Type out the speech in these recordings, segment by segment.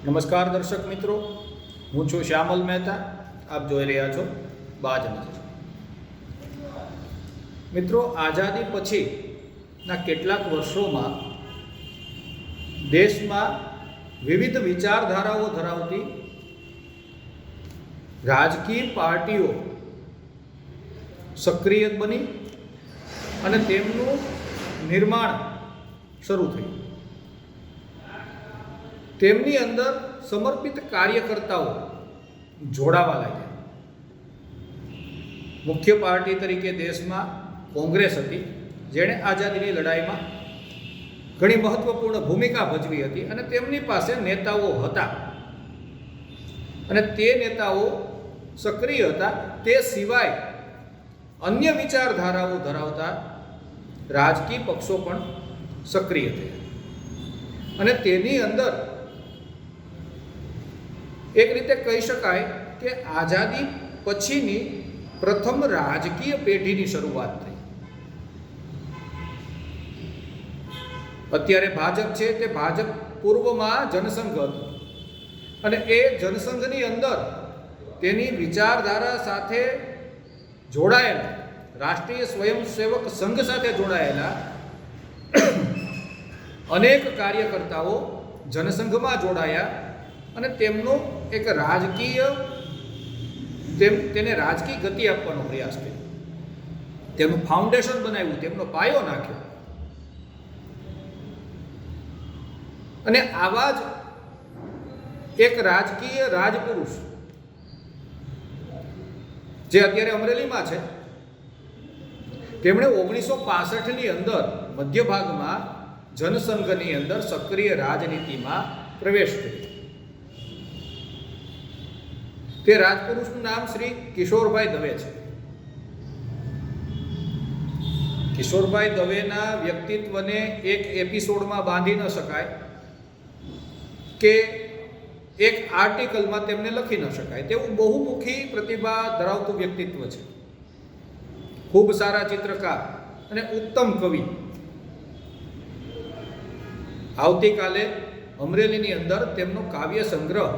નમસ્કાર દર્શક મિત્રો, હું છું શ્યામલ મહેતા. આપ જોઈ રહ્યા છો બાજ નજર. મિત્રો, આઝાદી પછીના કેટલાક વર્ષોમાં દેશમાં વિવિધ વિચારધારાઓ ધરાવતી રાજકીય પાર્ટીઓ સક્રિય બની અને તેમનું નિર્માણ શરૂ થયું. તેમની અંદર સમર્પિત કાર્યકર્તાઓ જોડાવા લાગ્યા. મુખ્ય પાર્ટી તરીકે દેશમાં કોંગ્રેસ હતી, જેણે આઝાદીની લડાઈમાં ઘણી મહત્વપૂર્ણ ભૂમિકા ભજવી હતી અને તેમની પાસે નેતાઓ હતા અને તે નેતાઓ સક્રિય હતા. તે સિવાય અન્ય વિચારધારાઓ ધરાવતા રાજકીય પક્ષો પણ સક્રિય થયા અને તેની અંદર એક રીતે કહી શકાય કે આઝાદી પછીની પ્રથમ રાજકીય પેઢીની શરૂઆત થઈ. અત્યારે ભાજપ છે તે ભાજપ પૂર્વમાં જનસંઘ હતું અને એ જનસંઘની અંદર તેની વિચારધારા સાથે જોડાયેલા રાષ્ટ્રીય સ્વયંસેવક સંઘ સાથે જોડાયેલા અનેક કાર્યકર્તાઓ જનસંઘમાં જોડાયા અને તેમનો એક તેને રાજકીય ગતિ આપવાનો પ્રયાસ કર્યો. તેમનું ફાઉન્ડેશન બનાવ્યું, તેમનો પાયો નાખ્યો અને આવા જ એક રાજકીય રાજપુરુષ જે અત્યારે અમરેલીમાં છે, તેમણે 1965ની અંદર મધ્ય ભાગમાં જનસંઘની અંદર સક્રિય રાજનીતિમાં પ્રવેશ કર્યો. તે રાજપુરુષનું નામ શ્રી કિશોરભાઈ દવે છે. કિશોરભાઈ દવેના વ્યક્તિત્વને એક એપિસોડમાં બાંધી ન શકાય કે એક આર્ટિકલમાં તેમને લખી ન શકાય તેવું બહુમુખી પ્રતિભા ધરાવતું વ્યક્તિત્વ છે. ખૂબ સારા ચિત્રકાર અને ઉત્તમ કવિ. આવતીકાલે અમરેલીની અંદર તેમનો કાવ્ય સંગ્રહ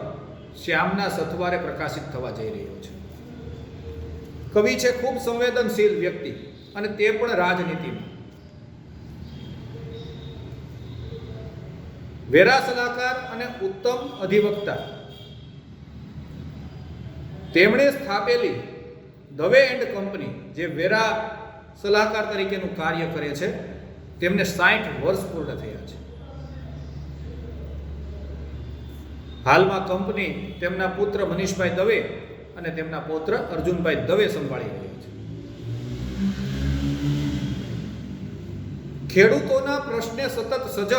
શ્યામના સથવારે પ્રકાશિત થવા જઈ રહ્યો છે. કવિ છે, ખૂબ સંવેદનશીલ વ્યક્તિ અને તે પણ રાજનીતિમાં. વેરા સલાહકાર અને ઉત્તમ અધિવક્તા. તેમણે સ્થાપેલી દવે એન્ડ કંપની, જે વેરા સલાહકાર તરીકેનું કાર્ય કરે છે, તેમને 60 વર્ષ પૂર્ણ થયા છે. હાલમાં કંપની તેમના પુત્ર મનીષભાઈ દવે અને તેમના પૌત્ર અર્જુનભાઈ દવે સંભાળી રહ્યા છે. ખેડૂતોના પ્રશ્ને સતત સજગ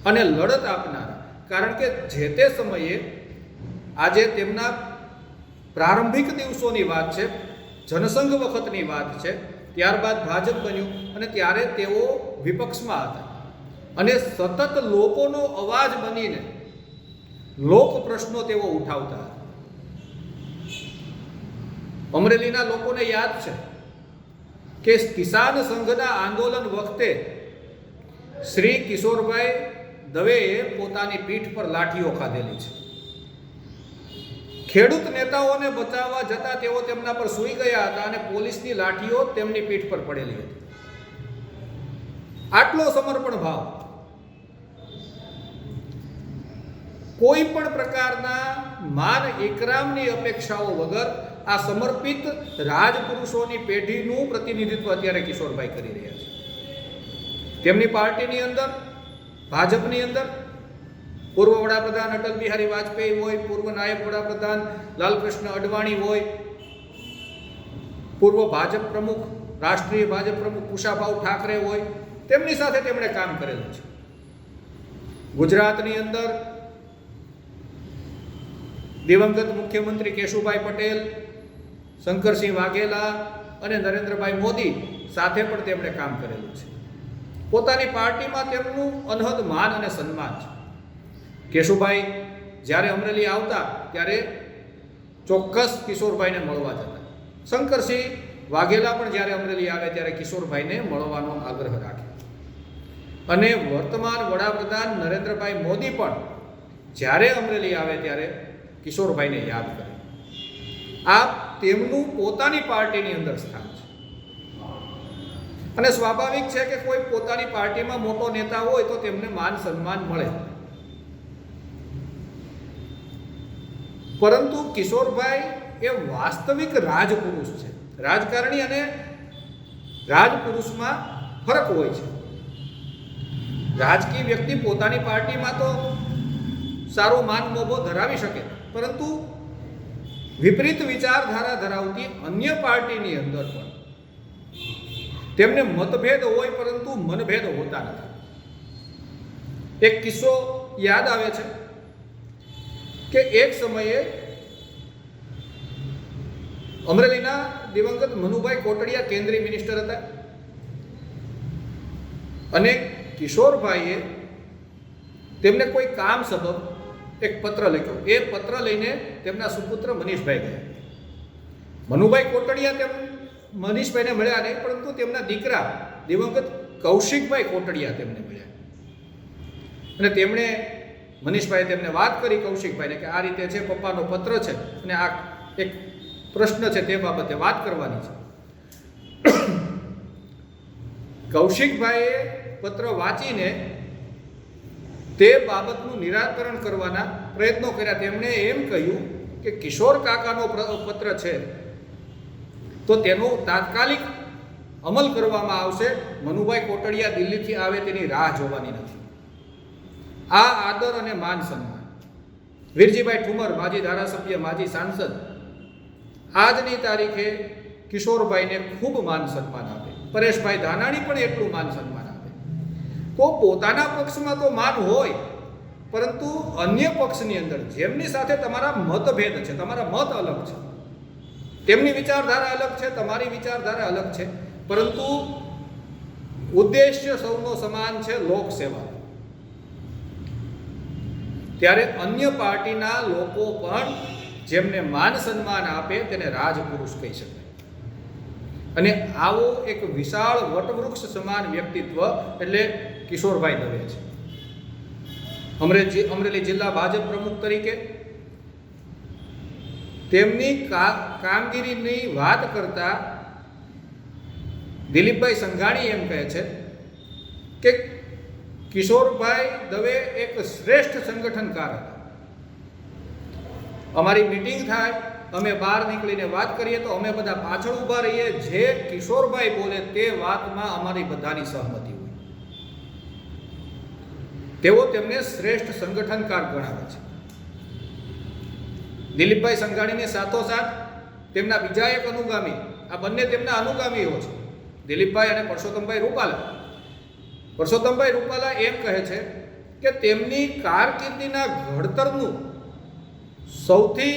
અને લડત આપનાર, કારણ કે જે તે સમયે આજે તેમના પ્રારંભિક દિવસોની વાત છે, જનસંઘ વખતની વાત છે, ત્યારબાદ ભાજપ બન્યું અને ત્યારે તેઓ વિપક્ષમાં હતા અને સતત લોકોનો અવાજ બનીને લોક પ્રશ્નો તેઓ ઉઠાવતા હતા. અમરેલીના લોકોને યાદ છે કે કિસાન સંઘના આંદોલન વખતે શ્રી કિશોરભાઈ દવેએ પોતાની પીઠ પર લાઠીઓ ખાધેલી છે. ખેડૂત નેતાઓને બચાવવા જતા તેઓ તેમના પર સૂઈ ગયા હતા અને પોલીસની લાઠીઓ તેમની પીઠ પર પડેલી હતી. આટલો સમર્પણ ભાવ, કોઈ પણ પ્રકારના માન ઇકરામની અપેક્ષાઓ વગર આ સમર્પિત રાજપુરુષોની પેઢીનું પ્રતિનિધિત્વ અત્યારે કિશોરભાઈ કરી રહ્યા છે. તેમની પાર્ટીની અંદર, ભાજપની અંદર પૂર્વ વડાપ્રધાન અટલ બિહારી વાજપેયી હોય, પૂર્વ નાયબ વડાપ્રધાન લાલકૃષ્ણ અડવાણી હોય, પૂર્વ ભાજપ પ્રમુખ, રાષ્ટ્રીય ભાજપ પ્રમુખ કુશાભાઉ ઠાકરે હોય, તેમની સાથે તેમણે કામ કરેલું છે. ગુજરાતની અંદર દિવંગત મુખ્યમંત્રી કેશુભાઈ પટેલ, શંકરસિંહ વાઘેલા અને નરેન્દ્રભાઈ મોદી સાથે પણ તેમણે કામ કરેલું છે. પોતાની પાર્ટીમાં તેમનું અનહદ માન અને સન્માન છે. કેશુભાઈ જ્યારે અમરેલી આવતા ત્યારે ચોક્કસ કિશોરભાઈને મળવા જતા. શંકરસિંહ વાઘેલા પણ જ્યારે અમરેલી આવે ત્યારે કિશોરભાઈને મળવાનો આગ્રહ રાખે અને વર્તમાન વડાપ્રધાન નરેન્દ્રભાઈ મોદી પણ જ્યારે અમરેલી આવે ત્યારે કિશોરભાઈને યાદ કરે. આ તેમનું પોતાની પાર્ટીની અંદર સ્થાન છે અને સ્વાભાવિક છે કે કોઈ પોતાની પાર્ટીમાં મોટો નેતા હોય તો તેમને માન સન્માન મળે. પરંતુ કિશોરભાઈ એ વાસ્તવિક રાજપુરુષ છે. રાજકારણી અને રાજપુરુષમાં ફરક હોય છે. રાજકીય વ્યક્તિ પોતાની પાર્ટીમાં તો સારો માન મોભો ધરાવી શકે, પરંતુ વિપરીત વિચારધારા ધરાવતી અન્ય પાર્ટીની અંદર પણ તેમને મતભેદ હોય પરંતુ મનભેદ હોતા નથી. એક કિસ્સો યાદ આવે છે કે એક સમયે અમરેલીના દિવંગત મનુભાઈ કોટડિયા કેન્દ્રીય મિનિસ્ટર હતા અને કિશોરભાઈએ તેમને કોઈ કામ સબબ એક પત્ર લખ્યો. એ પત્ર લઈને તેમના સુપુત્ર મનીષભાઈ ગયા. મનુભાઈ કોટડિયા તેમ મનીષભાઈને મળ્યા નહીં, પરંતુ તેમના દીકરા દિવંગત કૌશિકભાઈ કોટડિયા તેમને મળ્યા અને તેમણે મનીષભાઈએ તેમને વાત કરી કૌશિકભાઈને કે આ રીતે છે, પપ્પાનો પત્ર છે અને આ એક પ્રશ્ન છે તે બાબતે વાત કરવાની છે. કૌશિકભાઈએ પત્ર વાંચીને તે બાબતનું નિરાકરણ કરવાના પ્રયત્નો કર્યા. તેમણે એમ કહ્યું કે કિશોર કાકાનો પત્ર છે તો તેનો તાત્કાલિક અમલ કરવામાં આવશે. મનુભાઈ કોટડિયા દિલ્હીથી આવે તેની રાહ જોવાની નથી. આ આદર અને માન સન્માન. વીરજીભાઈ ઠુમર, માજી ધારાસભ્ય, માજી સાંસદ, આજની તારીખે કિશોરભાઈને ખૂબ માન સન્માન આપે. પરેશભાઈ ધાનાણી પણ એટલું માન સન્માન આપે. તો પોતાના પક્ષમાં તો માન હોય, પરંતુ અન્ય પક્ષની અંદર જેમની સાથે તમારા મતભેદ છે, તમારા મત અલગ છે, તેમની વિચારધારા અલગ છે, તમારી વિચારધારા અલગ છે, પરંતુ ઉદ્દેશ્ય સૌનો સમાન છે, લોકસેવા. ત્યારે અન્ય પાર્ટીના લોકો પણ જેમને માન સન્માન આપે તેને રાજપુરુષ કહી શકાય. અને આવો એક વિશાળ વટવૃક્ષ સમાન વ્યક્તિત્વ એટલે કિશોરભાઈ દવે છે. અમરેલી જિલ્લા ભાજપ પ્રમુખ તરીકે તેમની કામગીરીની વાત કરતા દિલીપભાઈ સંઘાણી એમ કહે છે કે કિશોરભાઈ દવે એક શ્રેષ્ઠ સંગઠનકાર હતા. અમારી મીટિંગ થાય, અમે બહાર નીકળીને વાત કરીએ તો અમે બધા પાછળ ઊભા રહીએ. જે કિશોરભાઈ બોલે તે વાતમાં અમારી બધાની સહમતિ હોય. તેઓ તેમને શ્રેષ્ઠ સંગઠનકાર ગણાવે છે. દિલીપભાઈ સંઘાણીની સાથોસાથ તેમના બીજા એક અનુગામી, આ બંને તેમના અનુગામીઓ છે, દિલીપભાઈ અને પરસોત્તમભાઈ રૂપાલા. પરસોત્તમભાઈ રૂપાલા એમ કહે છે કે તેમની કારકિર્દીના ઘડતરનું સૌથી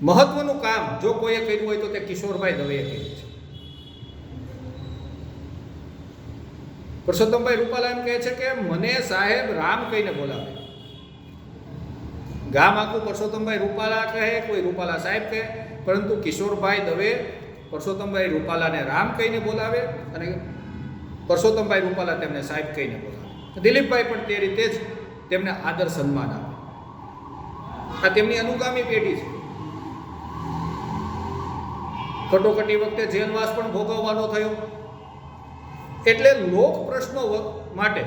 મહત્વનું કામ જો કોઈએ કર્યું હોય તો તે કિશોરભાઈ દવેએ કર્યું છે. પરસોત્તમભાઈ રૂપાલા એમ કહે છે કે મને સાહેબ રામ કહીને બોલાવે. ગામ આખું પરસોત્તમભાઈ રૂપાલા કહે, કોઈ રૂપાલા સાહેબ કહે, પરંતુ કિશોરભાઈ દવે પરસોત્તમભાઈ રૂપાલાને રામ કહીને બોલાવે અને પરસોત્તમભાઈ રૂપાલા તેમને સાહેબ કહીને બોલાવે. દિલીપભાઈ પણ તે રીતે જ તેમને આદર સન્માન આપે. આ તેમની અનુગામી પેઢી છે. કટોકટી વખતે જેલવાસ પણ ભોગવવાનો થયો. એટલે લોક પ્રશ્નો માટે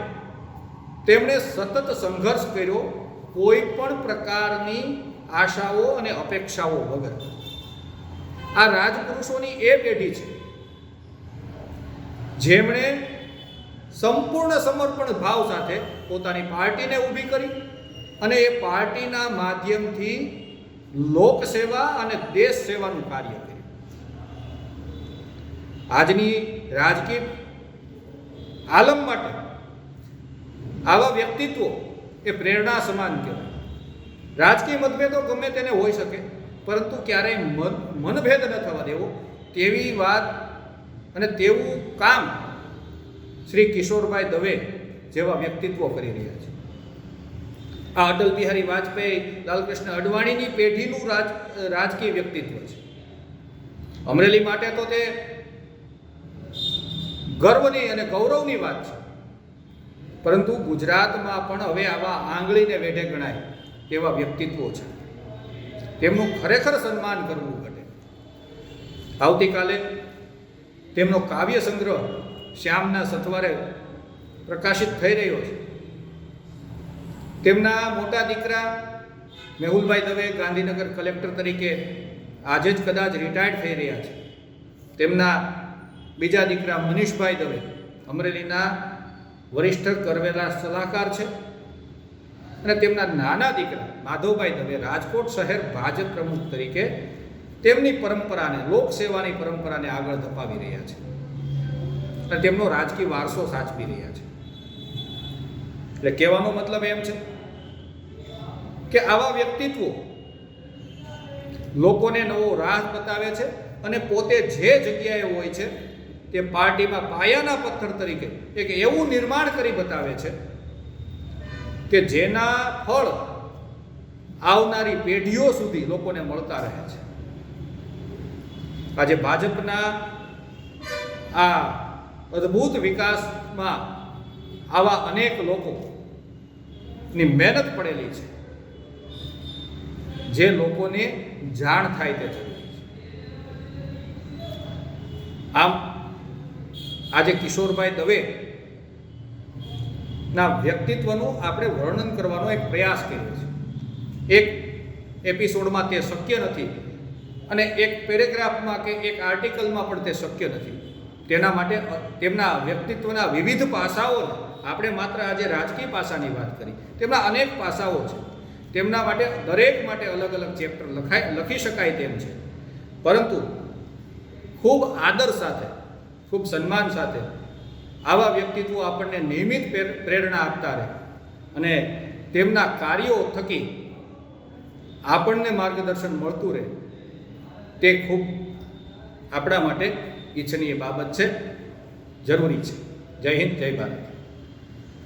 તેમણે સતત સંઘર્ષ કર્યો, કોઈ પણ પ્રકારની આશાઓ અને અપેક્ષાઓ વગર. આ રાજપુરુષોની એ પેઢી છે જેમણે સંપૂર્ણ સમર્પણ ભાવ સાથે પોતાની પાર્ટીને ઊભી કરી અને એ પાર્ટીના માધ્યમથી લોકસેવા અને દેશ સેવાનું કાર્ય કર્યું. આજની રાજકીય આલમ માટે આવા વ્યક્તિત્વો એ પ્રેરણા સમાન કહેવાય. રાજકીય મતભેદો ગમે તેને હોઈ શકે, પરંતુ ક્યારેય મનભેદ ન થવા દેવો, તેવી વાત અને તેવું કામ શ્રી કિશોરભાઈ દવે જેવા વ્યક્તિત્વો કરી રહ્યા છે. આ અટલ બિહારી વાજપેયી, લાલકૃષ્ણ અડવાણીની પેઢીનું રાજકીય વ્યક્તિત્વ છે. અમરેલી માટે તો તે ગર્વની અને ગૌરવની વાત છે પરંતુ ગુજરાતમાં પણ હવે આવા આંગળીને વેઢે ગણાય તેવા વ્યક્તિત્વો છે, તેમનું ખરેખર સન્માન કરવું ઘટે. આવતીકાલે તેમનો કાવ્ય સંગ્રહ શ્યામના સથવારે પ્રકાશિત થઈ રહ્યો છે. તેમના મોટા દીકરા મેહુલભાઈ દવે ગાંધીનગર કલેક્ટર તરીકે આજે જ કદાચ રિટાયર્ડ થઈ રહ્યા છે. તેમના બીજા દીકરા મનીષભાઈ દવે અમરેલીના વરિષ્ઠ કરવેરા સલાહકાર છે અને તેમના નાના દીકરા માધવભાઈ દવે રાજકોટ શહેર ભાજપ પ્રમુખ તરીકે તેમની પરંપરાને, લોકસેવાની પરંપરાને આગળ ધપાવી રહ્યા છે અને તેમનો રાજકીય વારસો સાચવી રહ્યા છે. એટલે કહેવાનો મતલબ એમ છે કે આવા વ્યક્તિત્વો લોકોને નવો રાહ બતાવે છે અને પોતે જે જગ્યાએ હોય છે તે પાર્ટીમાં પાયાના પથ્થર તરીકે એક એવું નિર્માણ કરી બતાવે છે કે જેના ફળ આવનારી પેઢીઓ સુધી લોકોને મળતા રહે છે. આજે ભાજપના આ અદ્ભુત વિકાસમાં આવા અનેક લોકોની મહેનત પડેલી છે, જે લોકોને જાણ થાય તે જરૂરી છે. આમ આજે કિશોરભાઈ દવે ના વ્યક્તિત્વનું આપણે વર્ણન કરવાનો એક પ્રયાસ કર્યો છે. એક એપિસોડમાં તે શક્ય નથી અને એક પેરેગ્રાફમાં કે એક આર્ટિકલમાં પણ તે શક્ય નથી. તેના માટે તેમના વ્યક્તિત્વના વિવિધ પાસાઓને આપણે માત્ર આજે રાજકીય પાસાની વાત કરી, તેમના અનેક પાસાઓ છે. તેમના માટે દરેક માટે અલગ અલગ ચેપ્ટર લખી શકાય તેમ છે, પરંતુ ખૂબ આદર સાથે, ખૂબ સન્માન સાથે આવા વ્યક્તિત્વો આપણને નિયમિત પ્રેરણા આપતા રહે અને તેમના કાર્યો થકી આપણને માર્ગદર્શન મળતું રહે, તે ખૂબ આપણા માટે ઈચ્છનીય બાબત છે, જરૂરી છે. જય હિન્દ, જય ભારત.